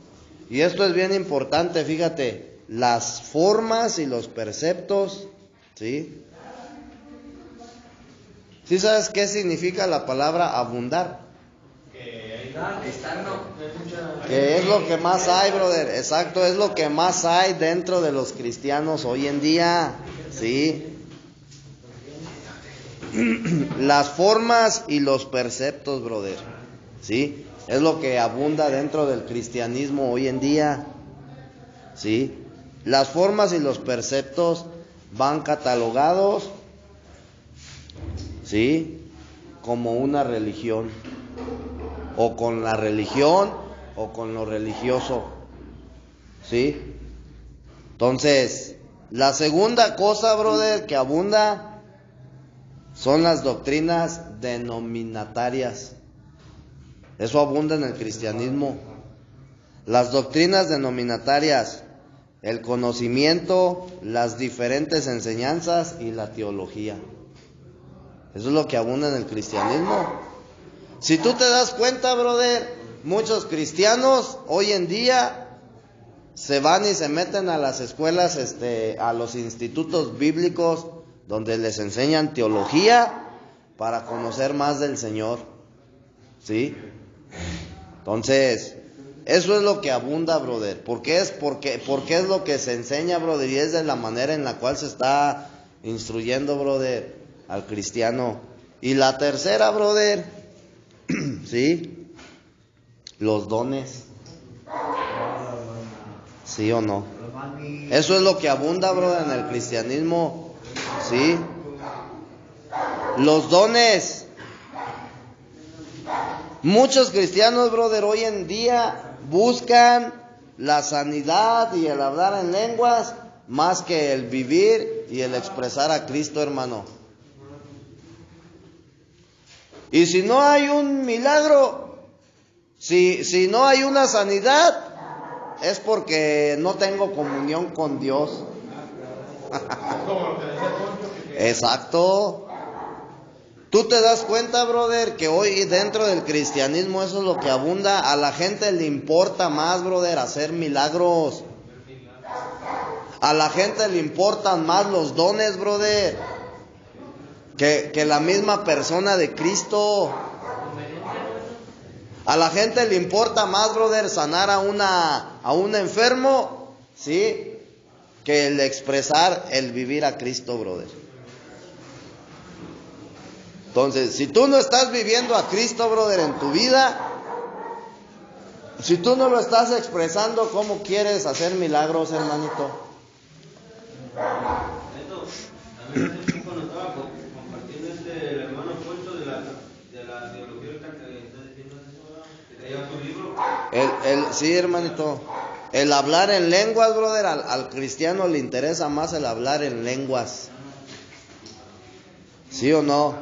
y esto es bien importante, fíjate, las formas y los preceptos, ¿sí? ¿Sí sabes qué significa la palabra abundar? Que es lo que más hay, brother. Exacto, es lo que más hay dentro de los cristianos hoy en día, ¿sí? Las formas y los preceptos, brother, ¿sí? Es lo que abunda dentro del cristianismo hoy en día, ¿sí? Las formas y los preceptos van catalogados, ¿sí? Como una religión, o con la religión, o con lo religioso, ¿sí? Entonces, la segunda cosa, brother, que abunda son las doctrinas denominatarias. Eso abunda en el cristianismo. Las doctrinas denominatarias, el conocimiento, las diferentes enseñanzas y la teología. Eso es lo que abunda en el cristianismo. Si tú te das cuenta, brother, muchos cristianos hoy en día se van y se meten a las escuelas, a los institutos bíblicos donde les enseñan teología para conocer más del Señor. ¿Sí? Entonces, eso es lo que abunda, brother. Porque es lo que se enseña, brother, y es de la manera en la cual se está instruyendo, brother, al cristiano. Y la tercera, brother, ¿sí? Los dones. ¿Sí o no? Eso es lo que abunda, brother, en el cristianismo, ¿sí? Los dones. Muchos cristianos, brother, hoy en día buscan la sanidad y el hablar en lenguas más que el vivir y el expresar a Cristo, hermano. Y si no hay un milagro, si no hay una sanidad, es porque no tengo comunión con Dios. Exacto. Tú te das cuenta, brother, que hoy dentro del cristianismo eso es lo que abunda. A la gente le importa más, brother, hacer milagros. A la gente le importan más los dones, brother, que la misma persona de Cristo. A la gente le importa más, brother, sanar a un enfermo, ¿sí?, que el expresar, el vivir a Cristo, brother. Entonces, si tú no estás viviendo a Cristo, brother, en tu vida, si tú no lo estás expresando, ¿cómo quieres hacer milagros, hermanito? También cuando estaba compartiendo el hermano Poncho de la teología que está diciendo eso, que traía su libro. Sí, hermanito. El hablar en lenguas, brother, al cristiano le interesa más el hablar en lenguas. ¿Sí o no?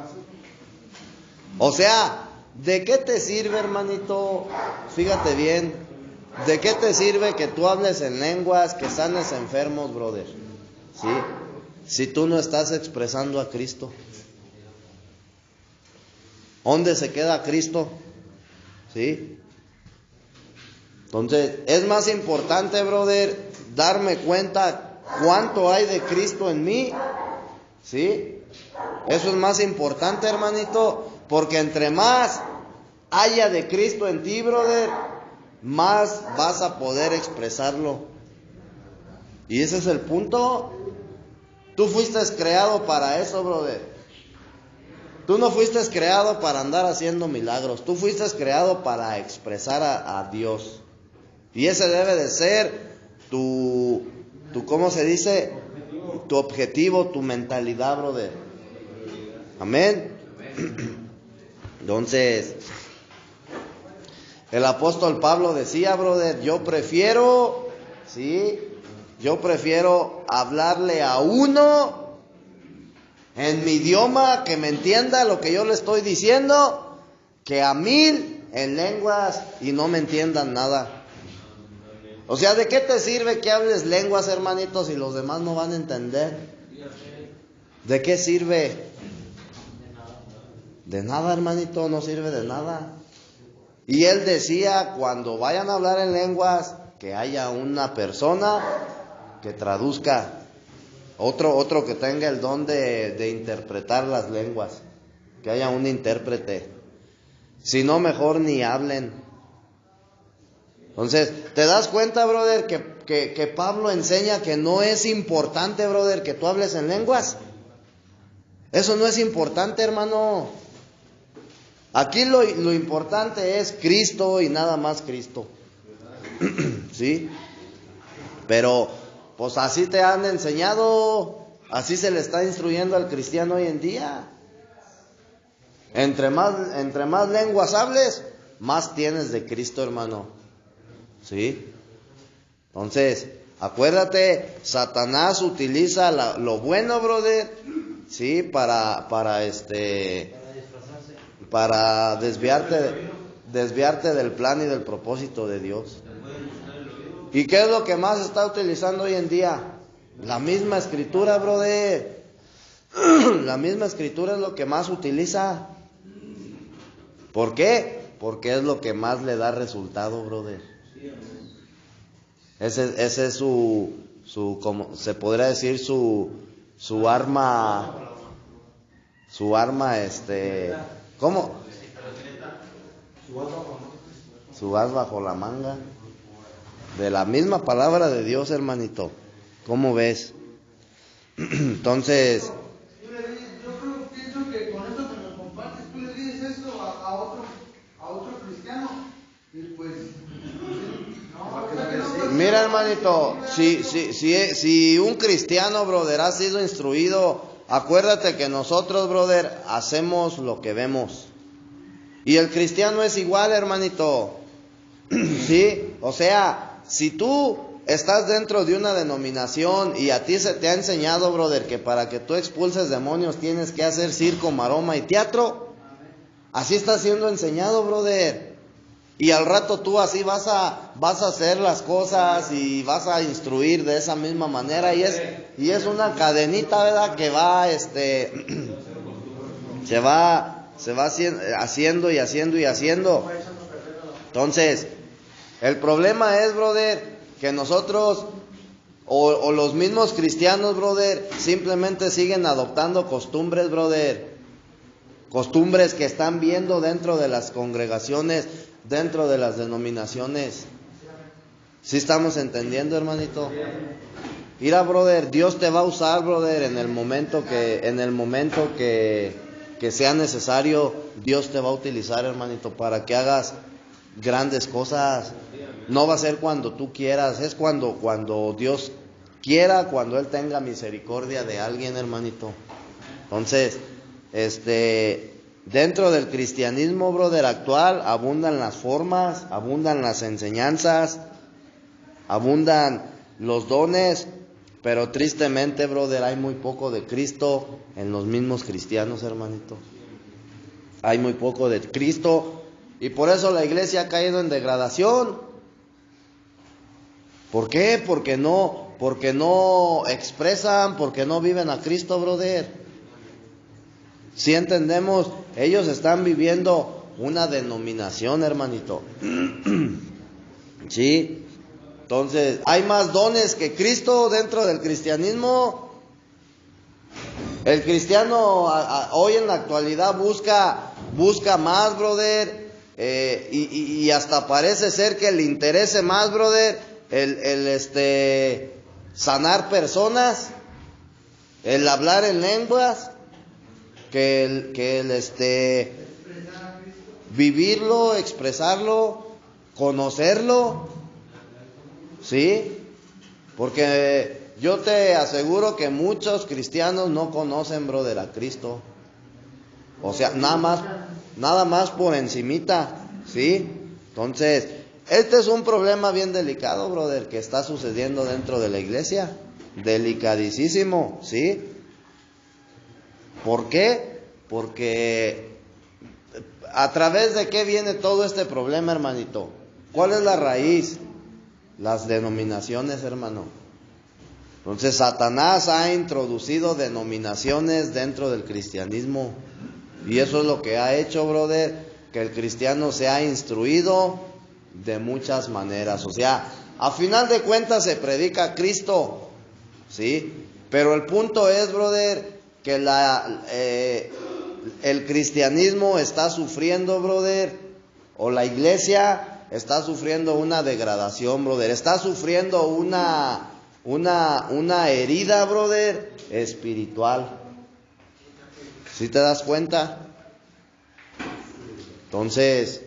O sea, ¿de qué te sirve, hermanito? Fíjate bien, ¿de qué te sirve que tú hables en lenguas, que sanes enfermos, brother? ¿Sí? Si tú no estás expresando a Cristo. ¿Dónde se queda Cristo? ¿Sí? Entonces, es más importante, brother, darme cuenta cuánto hay de Cristo en mí. ¿Sí? Eso es más importante, hermanito, porque entre más haya de Cristo en ti, brother, más vas a poder expresarlo. Y ese es el punto. Tú fuiste creado para eso, brother. Tú no fuiste creado para andar haciendo milagros. Tú fuiste creado para expresar a Dios. Y ese debe de ser tu ¿cómo se dice? Tu objetivo, tu mentalidad, brother. Amén. Entonces, el apóstol Pablo decía, brother, yo prefiero hablarle a uno en mi idioma que me entienda lo que yo le estoy diciendo, que a 1000 en lenguas y no me entiendan nada. O sea, ¿de qué te sirve que hables lenguas, hermanitos, si los demás no van a entender? ¿De qué sirve? De nada, hermanito, no sirve de nada. Y él decía, cuando vayan a hablar en lenguas, que haya una persona que traduzca, otro que tenga el don de interpretar las lenguas, que haya un intérprete. Si no, mejor ni hablen. Entonces, ¿te das cuenta, brother, que Pablo enseña que no es importante, brother, que tú hables en lenguas? Eso no es importante, hermano. Aquí lo importante es Cristo y nada más Cristo. ¿Sí? Pero, pues así te han enseñado, así se le está instruyendo al cristiano hoy en día. Entre más lenguas hables, más tienes de Cristo, hermano. ¿Sí? Entonces, acuérdate, Satanás utiliza lo bueno, brother, ¿sí? Para desviarte del plan y del propósito de Dios. ¿Y qué es lo que más está utilizando hoy en día? La misma escritura, brother. La misma escritura es lo que más utiliza. ¿Por qué? Porque es lo que más le da resultado, brother. Ese es su como se podría decir su arma, ¿cómo? Su as bajo la manga. De la misma palabra de Dios, hermanito. ¿Cómo ves? Entonces, yo pienso que con eso que nos compartes, tú le dices esto a otro cristiano, y pues, mira, hermanito, si un cristiano, brother, ha sido instruido, acuérdate que nosotros, brother, hacemos lo que vemos. Y el cristiano es igual, hermanito. ¿Sí? O sea, si tú estás dentro de una denominación y a ti se te ha enseñado, brother, que para que tú expulses demonios tienes que hacer circo, maroma y teatro, así está siendo enseñado, brother. Y al rato tú así vas a hacer las cosas y vas a instruir de esa misma manera, y es una cadenita, ¿verdad? Que va se va haciendo y haciendo y haciendo. Entonces, el problema es, brother, que nosotros o los mismos cristianos, brother, simplemente siguen adoptando costumbres, brother. Costumbres que están viendo dentro de las congregaciones, dentro de las denominaciones. ¿Sí estamos entendiendo, hermanito? Mira, brother, Dios te va a usar, brother, en el momento que sea necesario. Dios te va a utilizar, hermanito, para que hagas grandes cosas. No va a ser cuando tú quieras, es cuando Dios quiera, cuando Él tenga misericordia de alguien, hermanito. Entonces, dentro del cristianismo, brother, actual, abundan las formas, abundan las enseñanzas, abundan los dones, Pero tristemente, brother, hay muy poco de Cristo en los mismos cristianos, hermanito. Hay muy poco de Cristo y por eso la iglesia ha caído en degradación. ¿Por qué? Porque no expresan, porque no viven a Cristo, brother. Si entendemos, ellos están viviendo una denominación, hermanito. ¿Sí? Entonces, ¿hay más dones que Cristo dentro del cristianismo? El cristiano hoy en la actualidad busca más, brother, y hasta parece ser que le interese más, brother, el sanar personas, el hablar en lenguas, que el vivirlo, expresarlo, conocerlo. ¿Sí? Porque yo te aseguro que muchos cristianos no conocen, brother, a Cristo. O sea, nada más por encimita, ¿sí? Entonces, este es un problema bien delicado, brother, que está sucediendo dentro de la iglesia. Delicadísimo, ¿sí? ¿Por qué? Porque ¿a través de qué viene todo este problema, hermanito? ¿Cuál es la raíz? Las denominaciones, hermano. Entonces Satanás ha introducido denominaciones dentro del cristianismo. Y eso es lo que ha hecho, brother, que el cristiano se ha instruido de muchas maneras. O sea, a final de cuentas se predica a Cristo, ¿sí? Pero el punto es, brother, que el cristianismo está sufriendo, brother, o la iglesia está sufriendo una degradación, brother. Está sufriendo una herida, brother, espiritual. ¿Sí te das cuenta? Entonces,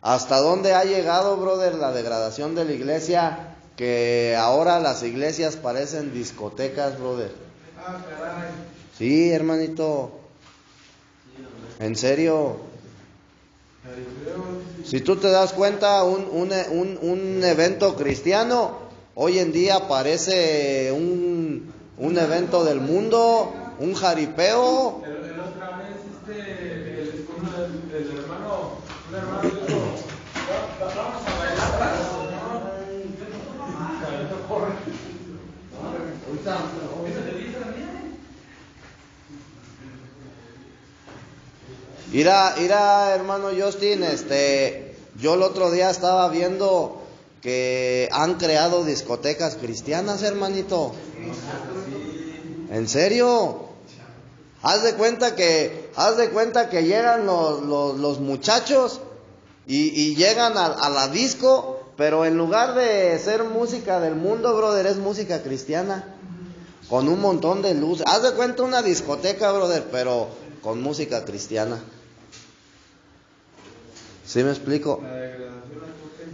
¿hasta dónde ha llegado, brother, la degradación de la iglesia? Que ahora las iglesias parecen discotecas, brother. Sí, hermanito. En serio. Si tú te das cuenta, un evento cristiano hoy en día parece un evento del mundo, un jaripeo. El otra vez el hermano, un hermano dijo, vamos a bailar. Mira, hermano Justin, yo el otro día estaba viendo que han creado discotecas cristianas, hermanito. ¿En serio? Haz de cuenta que llegan los muchachos y llegan a la disco, pero en lugar de ser música del mundo, brother, es música cristiana, con un montón de luz. Haz de cuenta una discoteca, brother, pero con música cristiana. ¿Sí me explico?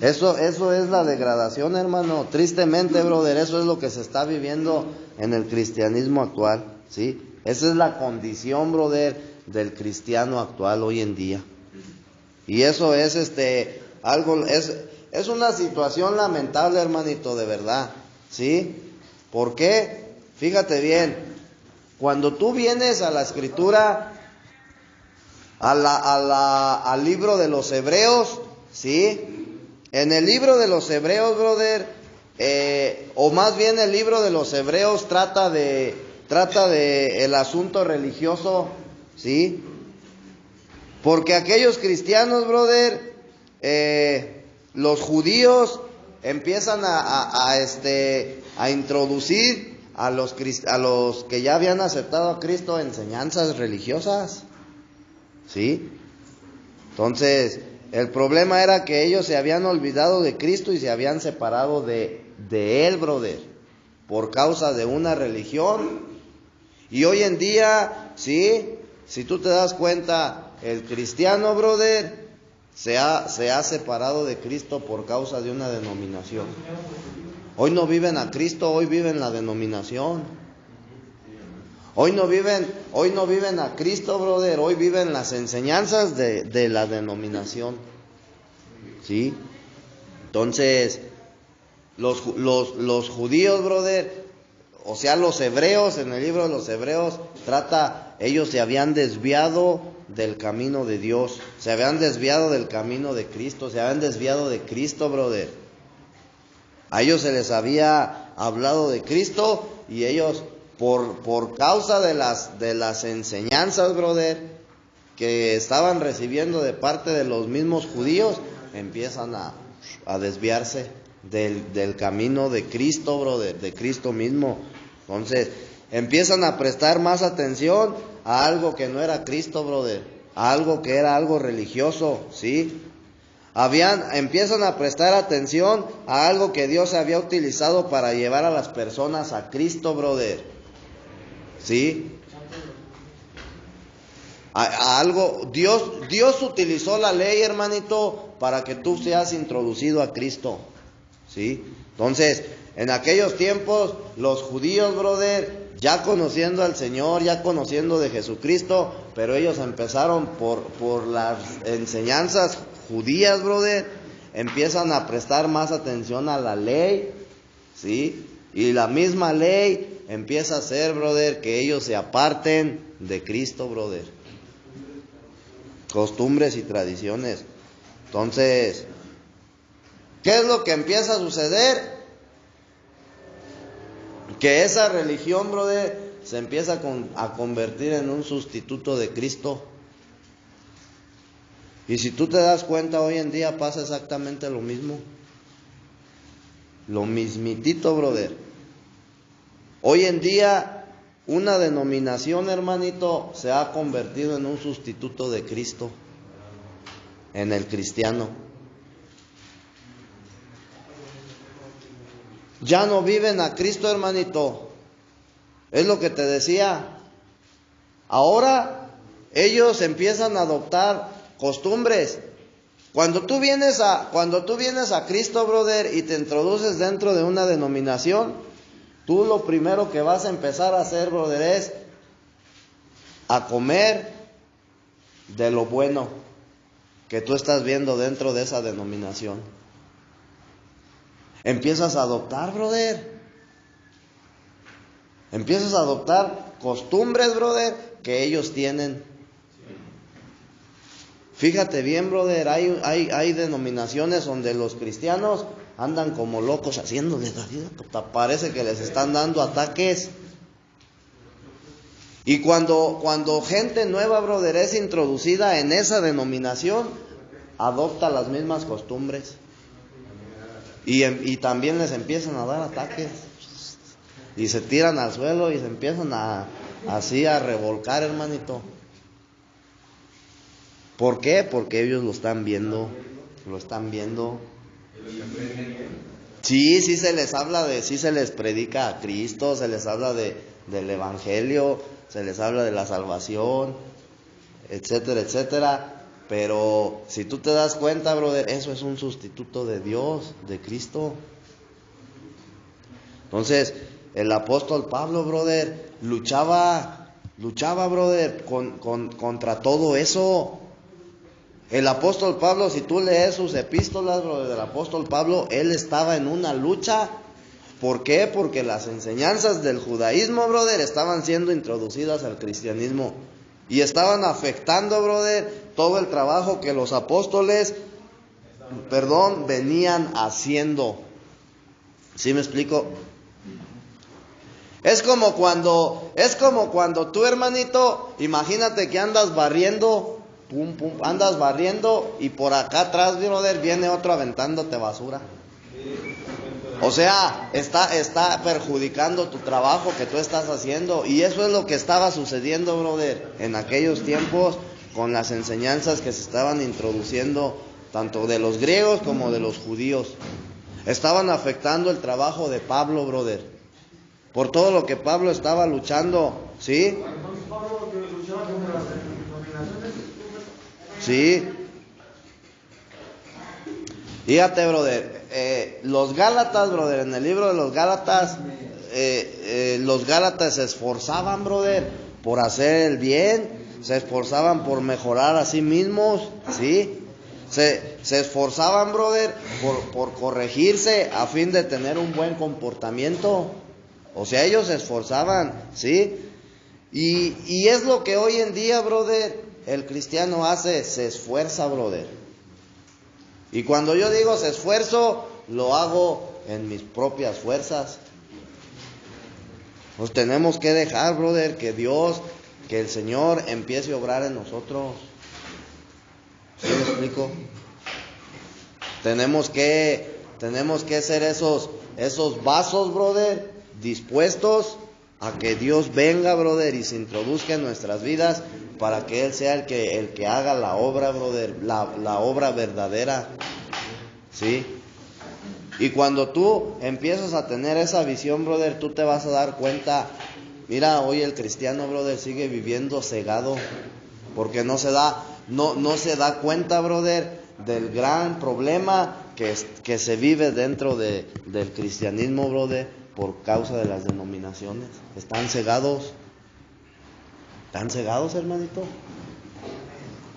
Eso es la degradación, hermano. Tristemente, brother, eso es lo que se está viviendo en el cristianismo actual, ¿sí? Esa es la condición, brother, del cristiano actual hoy en día. Y eso es es una situación lamentable, hermanito, de verdad, ¿sí? ¿Por qué? Fíjate bien, cuando tú vienes a la escritura, al libro de los Hebreos, ¿sí? En el libro de los Hebreos, brother, o más bien el libro de los Hebreos trata de el asunto religioso, ¿sí? Porque aquellos cristianos, brother, los judíos empiezan a introducir a los que ya habían aceptado a Cristo enseñanzas religiosas, ¿sí? Entonces, el problema era que ellos se habían olvidado de Cristo y se habían separado de Él, brother, por causa de una religión. Y hoy en día, ¿sí? Si tú te das cuenta, el cristiano, brother, se ha separado de Cristo por causa de una denominación. Hoy no viven a Cristo, hoy viven la denominación. Hoy no viven a Cristo, brother, hoy viven las enseñanzas de la denominación, ¿sí? Entonces, los judíos, brother, o sea, los hebreos, en el libro de los hebreos, ellos se habían desviado del camino de Dios, se habían desviado del camino de Cristo, se habían desviado de Cristo, brother. A ellos se les había hablado de Cristo y ellos, por causa de las enseñanzas, brother, que estaban recibiendo de parte de los mismos judíos, empiezan a desviarse del camino de Cristo, brother, de Cristo mismo. Entonces, empiezan a prestar más atención a algo que no era Cristo, brother, a algo que era algo religioso, ¿sí? Empiezan a prestar atención a algo que Dios había utilizado para llevar a las personas a Cristo, brother, ¿sí? A algo, Dios utilizó la ley, hermanito, para que tú seas introducido a Cristo, ¿sí? Entonces, en aquellos tiempos, los judíos, brother, ya conociendo al Señor, ya conociendo de Jesucristo, pero ellos empezaron por las enseñanzas judías, brother, empiezan a prestar más atención a la ley, ¿sí? Y la misma ley empieza a hacer, brother, que ellos se aparten de Cristo, brother. Costumbres y tradiciones. Entonces, ¿qué es lo que empieza a suceder? Que esa religión, brother, se empieza a convertir en un sustituto de Cristo. Y si tú te das cuenta, hoy en día pasa exactamente lo mismo. Lo mismitito, brother. Hoy en día, una denominación, hermanito, se ha convertido en un sustituto de Cristo, en el cristiano. Ya no viven a Cristo, hermanito. Es lo que te decía. Ahora ellos empiezan a adoptar costumbres. Cuando tú vienes a Cristo, brother, y te introduces dentro de una denominación, tú lo primero que vas a empezar a hacer, brother, es a comer de lo bueno que tú estás viendo dentro de esa denominación. Empiezas a adoptar, brother. Empiezas a adoptar costumbres, brother, que ellos tienen. Fíjate bien, brother, hay denominaciones donde los cristianos andan como locos haciéndoles la vida. Parece que les están dando ataques. Y cuando gente nueva, brother, es introducida en esa denominación, adopta las mismas costumbres. Y también les empiezan a dar ataques. Y se tiran al suelo y se empiezan así a revolcar, hermanito. ¿Por qué? Porque ellos lo están viendo. Lo están viendo. Sí se les habla sí se les predica a Cristo, se les habla del Evangelio, se les habla de la salvación, etcétera, etcétera. Pero si tú te das cuenta, brother, eso es un sustituto de Dios, de Cristo. Entonces, el apóstol Pablo, brother, luchaba, brother, contra todo eso. El apóstol Pablo, si tú lees sus epístolas, brother, del apóstol Pablo, él estaba en una lucha. ¿Por qué? Porque las enseñanzas del judaísmo, brother, estaban siendo introducidas al cristianismo. Y estaban afectando, brother, todo el trabajo que los apóstoles, venían haciendo. ¿Sí me explico? Es como cuando tú, hermanito, imagínate que andas barriendo, andas barriendo y por acá atrás, brother, viene otro aventándote basura. O sea, está perjudicando tu trabajo que tú estás haciendo. Y eso es lo que estaba sucediendo, brother, en aquellos tiempos con las enseñanzas que se estaban introduciendo, tanto de los griegos como de los judíos. Estaban afectando el trabajo de Pablo, brother, por todo lo que Pablo estaba luchando, ¿sí? Sí. Fíjate, brother, los Gálatas, brother, en el libro de los Gálatas se esforzaban, brother, por hacer el bien, se esforzaban por mejorar a sí mismos, ¿sí? Se esforzaban, brother, por corregirse a fin de tener un buen comportamiento. O sea, ellos se esforzaban, ¿sí? Y es lo que hoy en día, brother, el cristiano hace, se esfuerza, brother. Y cuando yo digo se esfuerzo, lo hago en mis propias fuerzas. Nos tenemos que dejar, brother, que Dios, que el Señor empiece a obrar en nosotros. ¿Sí me explico? Tenemos que ser esos vasos, brother, dispuestos a que Dios venga, brother, y se introduzca en nuestras vidas para que Él sea el que haga la obra, brother, la obra verdadera. ¿Sí? Y cuando tú empiezas a tener esa visión, brother, tú te vas a dar cuenta, mira, hoy el cristiano, brother, sigue viviendo cegado, porque no se da cuenta, brother, del gran problema que se vive dentro del cristianismo, brother, por causa de las denominaciones. Están cegados, hermanito.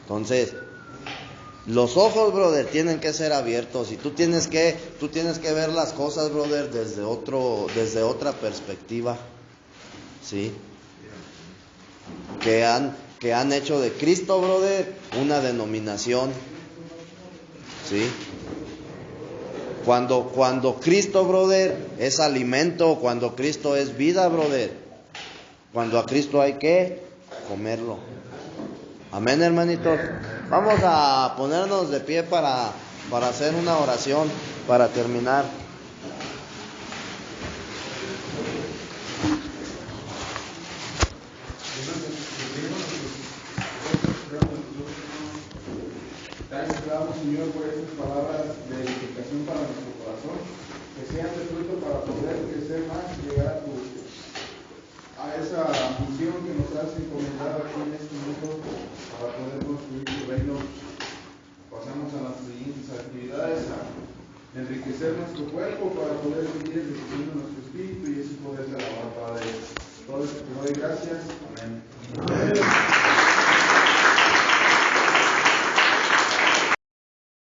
Entonces, los ojos, brother, tienen que ser abiertos, y tú tienes que ver las cosas, brother, desde otra perspectiva, ¿sí? Que han hecho de Cristo, brother, una denominación, ¿sí? Cuando Cristo, brother, es alimento, cuando Cristo es vida, brother, cuando a Cristo hay que comerlo. Amén, hermanitos. Vamos a ponernos de pie para hacer una oración, para terminar. Gracias te damos, Señor, por estas palabras de edificación para nuestro corazón, que sean de fruto para poder crecer más y llegar a esa misión que nos has encomendado aquí en este mundo para poder construir tu reino. Pasamos a las siguientes actividades, a enriquecer nuestro cuerpo para poder seguir enriqueciendo nuestro espíritu y así poder alabar, Padre.